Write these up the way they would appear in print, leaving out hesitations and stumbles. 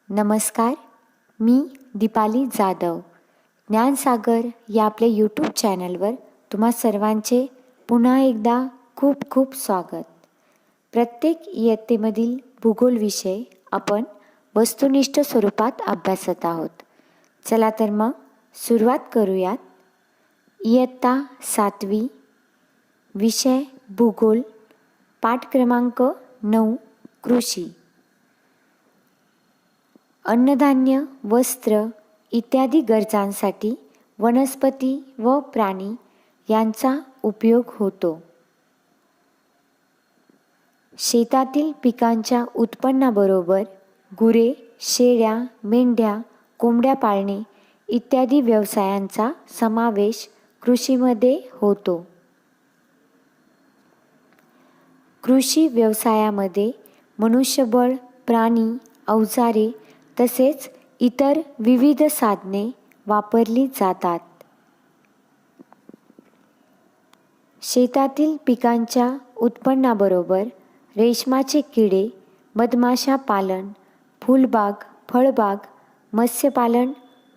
नमस्कार, मी दीपाली जाधव. ज्ञानसागर या आपल्या यूट्यूब चॅनलवर तुम्हा सर्वांचे पुन्हा एकदा खूप खूप स्वागत. प्रत्येक इयत्तेमधील भूगोल विषय आपण वस्तुनिष्ठ स्वरूपात अभ्यासत आहोत. चला तर मग सुरुवात करूयात. इयत्ता 7वी, विषय भूगोल, पाठ क्रमांक 9, कृषी. अन्नधान्य, वस्त्र इत्यादी गरजांसाठी वनस्पती व प्राणी यांचा उपयोग होतो. शेतातील पिकांच्या उत्पन्नाबरोबर गुरे, शेळ्या, मेंढ्या, कोंबड्या पाळणे इत्यादी व्यवसायांचा समावेश कृषीमध्ये होतो. कृषी व्यवसायामध्ये मनुष्यबळ, प्राणी, अवजारे तसेच इतर विविध साधने वापरली जातात. शेतातील पिकांच्या उत्पन्नाबरोबर रेशमाचे किडे, मधमाशा पालन, फुलबाग, फळबाग, मत्स्यपालन,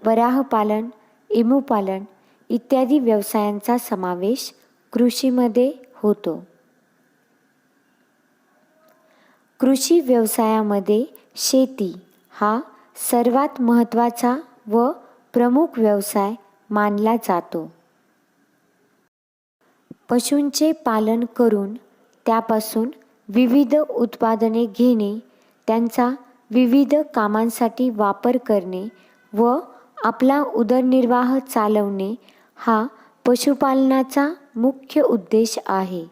वराहपालन, एमुपालन इत्यादी व्यवसायांचा समावेश कृषीमध्ये होतो. कृषी व्यवसायामध्ये शेती हा सर्वात महत्त्वाचा व प्रमुख व्यवसाय मानला जातो. पशूंचे पालन करून त्यापासून विविध उत्पादने घेणे, त्यांचा विविध कामांसाठी वापर करणे व आपला उदरनिर्वाह चालवणे हा पशुपालनाचा मुख्य उद्देश आहे.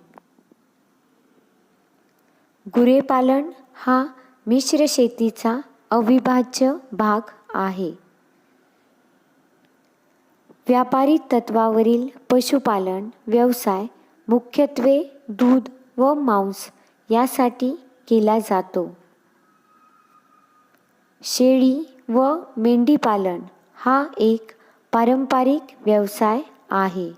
गुरेपालन हा मिश्र शेतीचा अविभाज्य भाग आहे. व्यापारी तत्वावरील पशुपालन व्यवसाय मुख्यत्वे दूध व मांस यासाठी केला जातो. शेळी व मेंढीपालन हा एक पारंपरिक व्यवसाय आहे.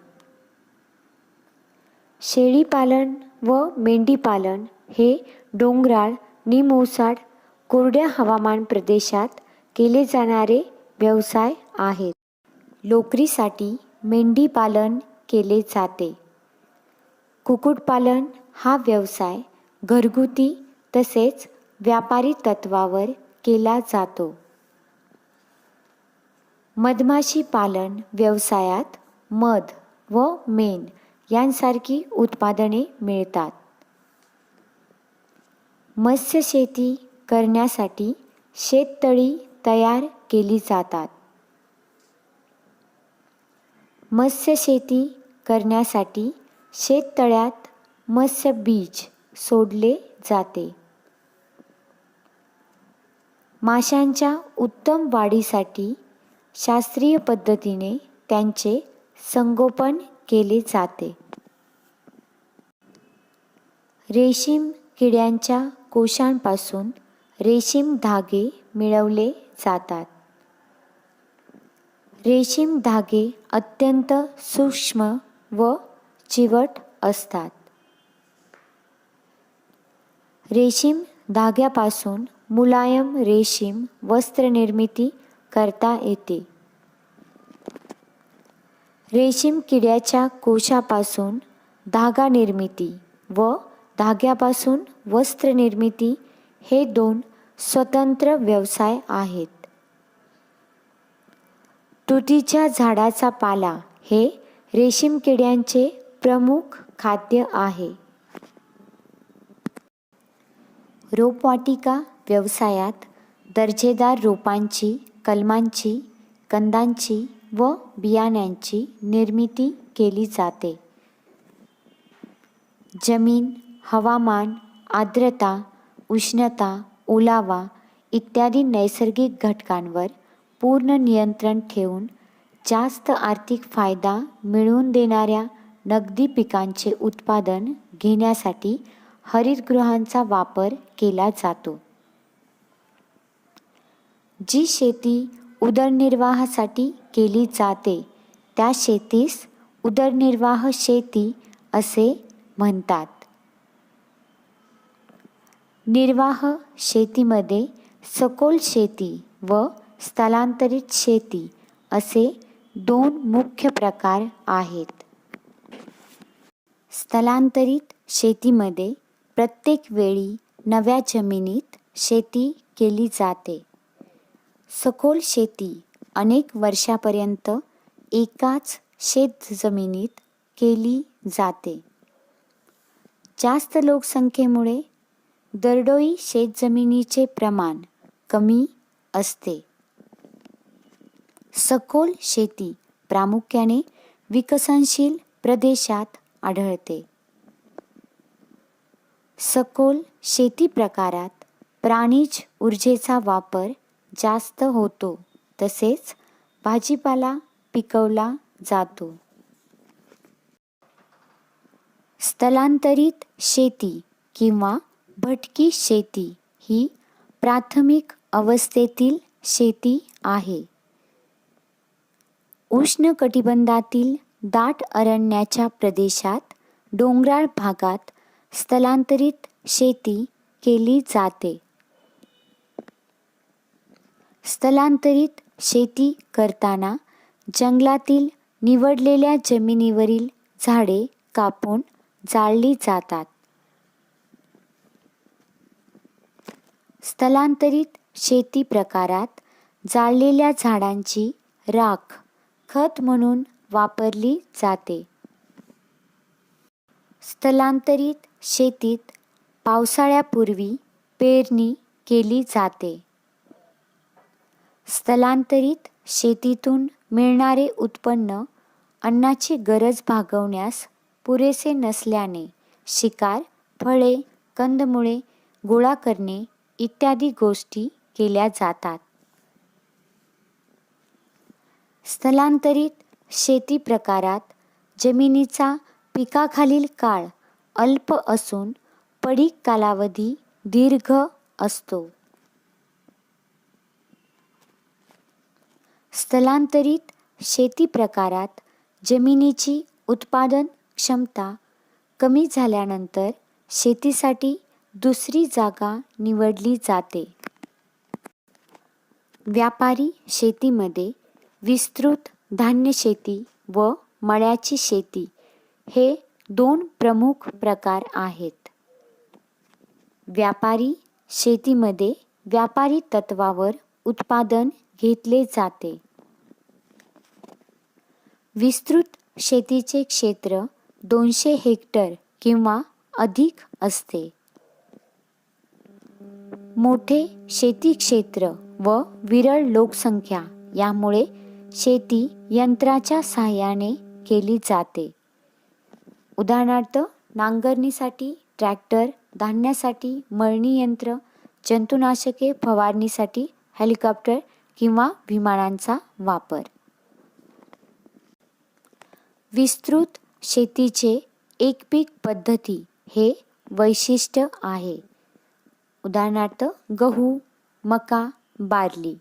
शेळीपालन व मेंढीपालन हे डोंगराळ, निमओसाड, कोरड्या हवामान प्रदेशात केले जाणारे व्यवसाय आहेत. लोकरीसाठी मेंढीपालन केले जाते. कुक्कुटपालन हा व्यवसाय घरगुती तसेच व्यापारी तत्वावर केला जातो. मधमाशी पालन व्यवसायात मध व मेण यांसारखी उत्पादने मिळतात. मत्स्यशेती करण्यासाठी शेततळी तयार केली जातात. मत्स्यशेती करण्यासाठी शेततळ्यात मत्स्य बीज सोडले जाते. माशांच्या उत्तम वाढीसाठी शास्त्रीय पद्धतीने त्यांचे संगोपन केले जाते. रेशीम किड्यांच्या कोशांपासून रेशीम धागे मिळवले जातात. रेशीम धागे अत्यंत सूक्ष्म व चिवट असतात. रेशीम धाग्यापासून मुलायम रेशीम वस्त्र निर्मिती करता येते. रेशीम किड्याच्या कोशापासून धागा निर्मिती व धाग्यापासून वस्त्र निर्मिती हे दोन स्वतंत्र व्यवसाय आहेत. तुतीच्या झाडाचा पाला हे रेशीम किड्यांचे प्रमुख खाद्य आहे. रोपवाटिका व्यवसायात दर्जेदार रोपांची, कलमांची, कंदांची व बियाण्यांची निर्मिती केली जाते. जमीन, हवामान, आर्द्रता, उष्णता, ओलावा इत्यादी नैसर्गिक घटकांवर पूर्ण नियंत्रण ठेवून जास्त आर्थिक फायदा मिळवून देणाऱ्या नगदी पिकांचे उत्पादन घेण्यासाठी हरितगृहांचा वापर केला जातो. जी शेती उदरनिर्वाहासाठी केली जाते त्या शेतीस उदरनिर्वाह शेती असे म्हणतात. निर्वाह शेतीमध्ये सखोल शेती व स्थलांतरित शेती असे दोन मुख्य प्रकार आहेत. स्थलांतरित शेतीमध्ये प्रत्येक वेळी नव्या जमिनीत शेती केली जाते. सखोल शेती अनेक वर्षापर्यंत एकाच शेतजमिनीत केली जाते. जास्त लोकसंख्येमुळे दरडोई शेतजमिनीचे प्रमाण कमी असते. सखोल शेती प्रामुख्याने विकसनशील प्रदेशात आढळते. सखोल शेती प्रकारात प्राणीज ऊर्जेचा वापर जास्त होतो तसेच भाजीपाला पिकवला जातो. स्थलांतरित शेती किंवा भटकी शेती ही प्राथमिक अवस्थेतील शेती आहे. उष्णकटिबंधातील दाट अरण्याच्या प्रदेशात डोंगराळ भागात स्थलांतरित शेती केली जाते. स्थलांतरित शेती करताना जंगलातील निवडलेल्या जमिनीवरील झाडे कापून जाळली जातात. स्थलांतरित शेती प्रकारात जाळलेल्या झाडांची राख खत म्हणून वापरली जाते. स्थलांतरित शेतीत पावसाळ्यापूर्वी पेरणी केली जाते. स्थलांतरित शेतीतून मिळणारे उत्पन्न अन्नाची गरज भागवण्यास पुरेसे नसल्याने शिकार, फळे, कंदमुळे गोळा करणे इत्यादी गोष्टी केल्या जातात. स्थलांतरित शेती प्रकारात जमिनीचा पिकाखालील काळ अल्प असून पडीक कालावधी दीर्घ असतो. स्थलांतरित शेती प्रकारात जमिनीची उत्पादन क्षमता कमी झाल्यानंतर शेतीसाठी दुसरी जागा निवडली जाते. व्यापारी शेतीमध्ये विस्तृत धान्य शेती व मळ्याची शेती हे दोन प्रमुख प्रकार आहेत. व्यापारी शेतीमध्ये व्यापारी तत्वावर उत्पादन घेतले जाते. विस्तृत शेतीचे क्षेत्र 200 हेक्टर किंवा अधिक असते. मोठे शेती क्षेत्र व विरळ लोकसंख्या यामुळे शेती यंत्राच्या साहाय्याने केली जाते. उदाहरणार्थ नांगरणीसाठी ट्रॅक्टर, धान्यासाठी मळणी यंत्र, जंतुनाशके फवारणीसाठी हेलिकॉप्टर किंवा विमानांचा वापर. विस्तृत शेतीचे एकपीक पद्धती हे वैशिष्ट्य आहे. उदाहरणार्थ गहू, मका, बार्ली.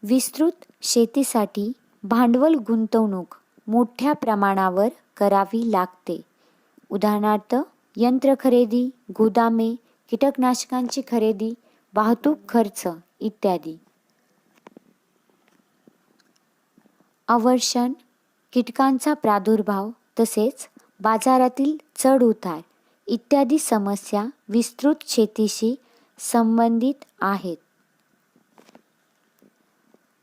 विस्तृत शेतीसाठी भांडवल गुंतवणूक मोठ्या प्रमाणावर करावी लागते. उदाहरणार्थ यंत्र खरेदी, गोदामे, कीटकनाशकांची खरेदी, वाहतूक खर्च इत्यादी. अवर्षण, कीटकांचा प्रादुर्भाव तसेच बाजारातील चढ-उतार इत्यादी समस्या विस्तृत शेतीशी संबंधित आहेत.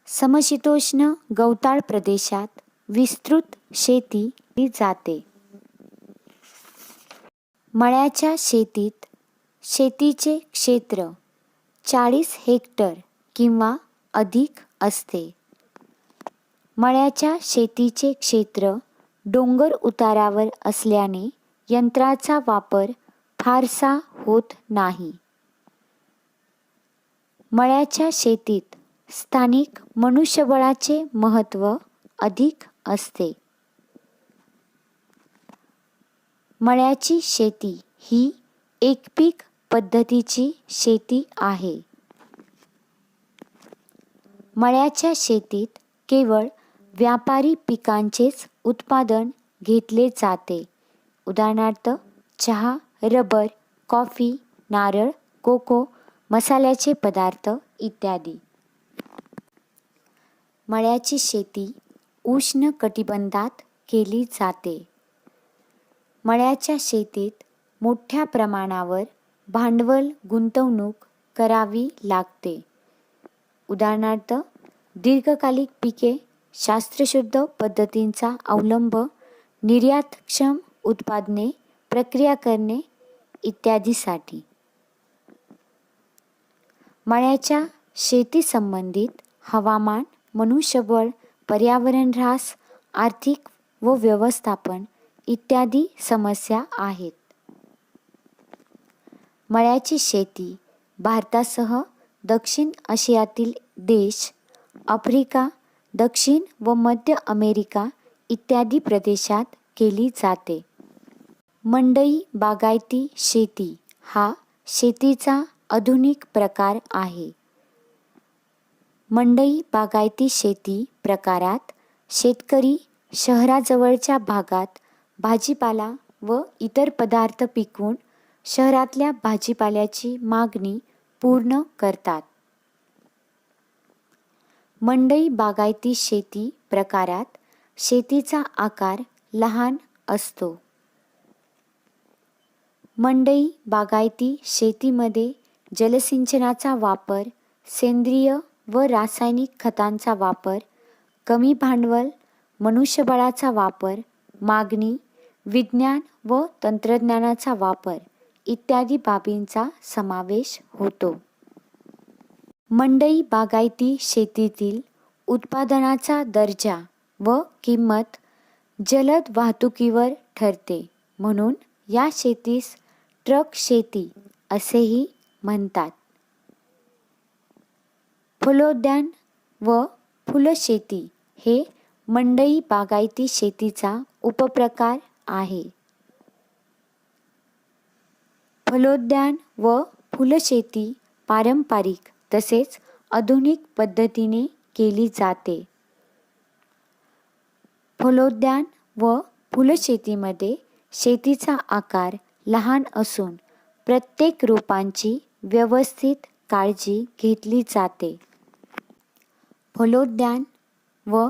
समशीतोष्ण गवताळ प्रदेशात विस्तृत शेती केली जाते. मळ्याच्या शेतीत शेतीचे क्षेत्र 40 हेक्टर किंवा अधिक असते. मळ्याच्या शेतीचे क्षेत्र डोंगर उतारावर असल्याने यंत्राचा वापर फारसा होत नाही. मळ्याच्या शेतीत स्थानिक मनुष्यबळाचे महत्त्व अधिक असते. मळ्याची शेती ही एकपीक पद्धतीची शेती आहे. मळ्याच्या शेतीत केवळ व्यापारी पिकांचेच उत्पादन घेतले जाते. उदाहरणार्थ चहा, रबर, कॉफी, नारळ, कोको, मसाल्याचे पदार्थ इत्यादी. मळ्याची शेती उष्ण कटिबंधात केली जाते. मळ्याच्या शेतीत मोठ्या प्रमाणावर भांडवल गुंतवणूक करावी लागते. उदाहरणार्थ, दीर्घकालिक पिके, शास्त्रशुद्ध पद्धतींचा अवलंब, निर्यातक्षम उत्पादने प्रक्रिया करणे इत्यादीसाठी. मळ्याच्या शेतीसंबंधित हवामान, मनुष्यबळ, पर्यावरण ऱ्हास, आर्थिक व व्यवस्थापन इत्यादी समस्या आहेत. मळ्याची शेती भारतासह दक्षिण आशियातील देश, आफ्रिका, दक्षिण व मध्य अमेरिका इत्यादी प्रदेशात केली जाते. मंडई बागायती शेती हा शेतीचा आधुनिक प्रकार आहे. मंडई बागायती शेती प्रकारात शेतकरी शहराजवळच्या भागात भाजीपाला व इतर पदार्थ पिकवून शहरातल्या भाजीपाल्याची मागणी पूर्ण करतात. मंडई बागायती शेती प्रकारात शेतीचा आकार लहान असतो. मंडई बागायती शेतीमध्ये जलसिंचनाचा वापर, सेंद्रिय व रासायनिक खतांचा वापर, कमी भांडवल, मनुष्यबळाचा वापर, मागणी, विज्ञान व तंत्रज्ञानाचा वापर इत्यादी बाबींचा समावेश होतो. मंडई बागायती शेतीतील उत्पादनाचा दर्जा व किंमत जलद वाहतुकीवर ठरते, म्हणून या शेतीस ट्रक शेती असेही म्हणतात. फलोद्यान व फुलशेती हे मंडई बागायती शेतीचा उपप्रकार आहे. फलोद्यान व फुलशेती पारंपरिक तसेच आधुनिक पद्धतीने केली जाते. फलोद्यान व फुलशेतीमध्ये शेतीचा आकार लहान असून प्रत्येक रोपांची व्यवस्थित काळजी घेतली जाते. फलोद्यान व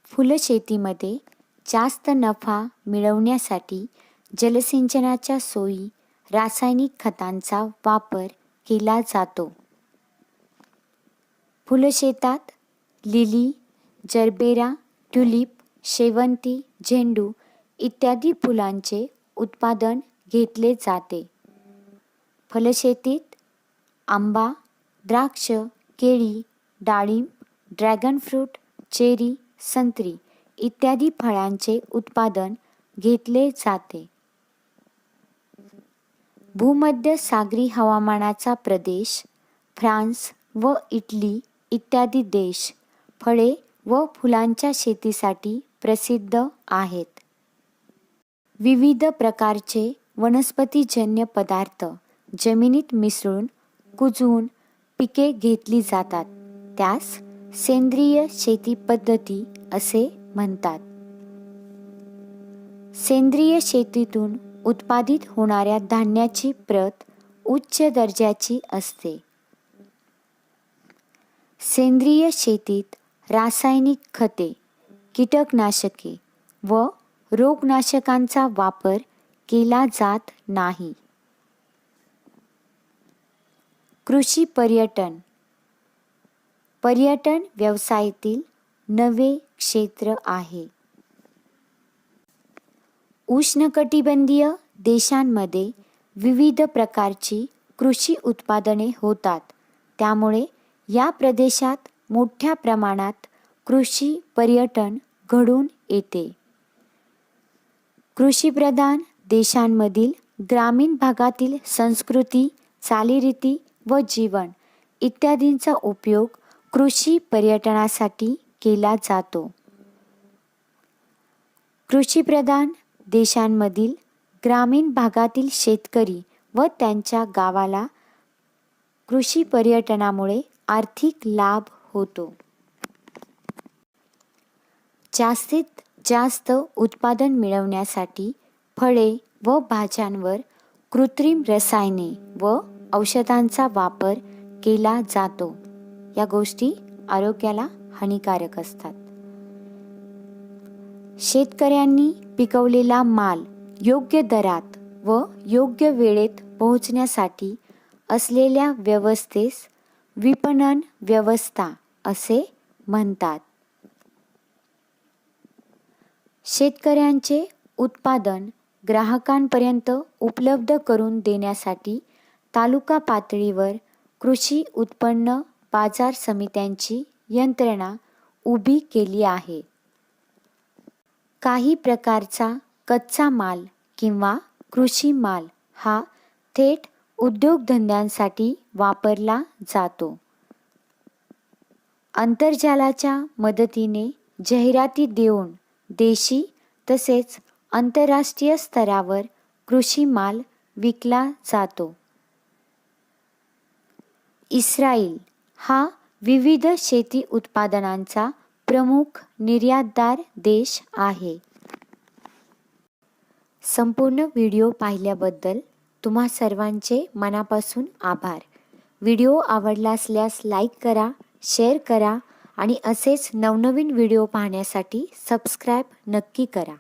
फुलशेतीमध्ये जास्त नफा मिळवण्यासाठी जलसिंचनाच्या सोयी, रासायनिक खतांचा वापर केला जातो. फुलशेतात लिली, जरबेरा, ट्यूलिप, शेवंती, झेंडू इत्यादी फुलांचे उत्पादन घेतले जाते. फलशेतीत आंबा, द्राक्ष, केळी, डाळिंब, ड्रॅगन फ्रूट, चेरी, संत्री इत्यादी फळांचे उत्पादन घेतले जाते. भूमध्य सागरी हवामानाचा प्रदेश, फ्रान्स व इटली इत्यादी देश फळे व फुलांच्या शेतीसाठी प्रसिद्ध आहेत. विविध प्रकारचे वनस्पतीजन्य पदार्थ जमिनीत मिसळून कुजवून पिके घेतली जातात, त्यास सेंद्रिय शेती पद्धती असे म्हणतात. सेंद्रिय शेतीतून उत्पादित होणाऱ्या धान्याची प्रत उच्च दर्जाची असते. सेंद्रिय शेतीत रासायनिक खते, कीटकनाशके व रोगनाशकांचा वापर केला जात नाही. कृषी पर्यटन पर्यटन व्यवसायातील नवे क्षेत्र आहे. उष्णकटिबंधीय देशांमध्ये विविध प्रकारची कृषी उत्पादने होतात, त्यामुळे या प्रदेशात मोठ्या प्रमाणात कृषी पर्यटन घडून येते. कृषीप्रधान देशांमधील ग्रामीण भागातील संस्कृती, चालीरीती व जीवन इत्यादींचा उपयोग कृषी पर्यटनासाठी केला जातो. कृषीप्रधान देशांमधील ग्रामीण भागातील शेतकरी व त्यांच्या गावाला कृषी पर्यटनामुळे आर्थिक लाभ होतो. जास्तीत जास्त उत्पादन मिळवण्यासाठी फळे व भाज्यांवर कृत्रिम रसायने व औषधांचा वापर केला जातो. या गोष्टी आरोग्याला हानिकारक असतात. शेतकऱ्यांनी पिकवलेला माल योग्य दरात व योग्य वेळेत पोहोचण्यासाठी असलेल्या व्यवस्थेस विपणन व्यवस्था असे म्हणतात. शेतकऱ्यांचे उत्पादन ग्राहकांपर्यंत उपलब्ध करून देण्यासाठी तालुका पातळीवर कृषी उत्पन्न बाजार समित्यांची यंत्रणा उभी केली आहे. काही प्रकारचा कच्चा माल किंवा कृषी माल हा थेट उद्योगधंद्यांसाठी वापरला जातो. आंतरजालाच्या मदतीने जाहिराती देऊन देशी तसेच आंतरराष्ट्रीय स्तरावर कृषी माल विकला जातो. इस्रायल हा विविध शेती उत्पादनांचा प्रमुख निर्यातदार देश आहे. संपूर्ण व्हिडिओ पाहिल्याबद्दल तुम्हा सर्वांचे मनापासून आभार. व्हिडिओ आवडला असल्यास लाईक करा, शेअर करा आणि असेच नवनवीन व्हिडिओ पाहण्यासाठी सबस्क्राईब नक्की करा.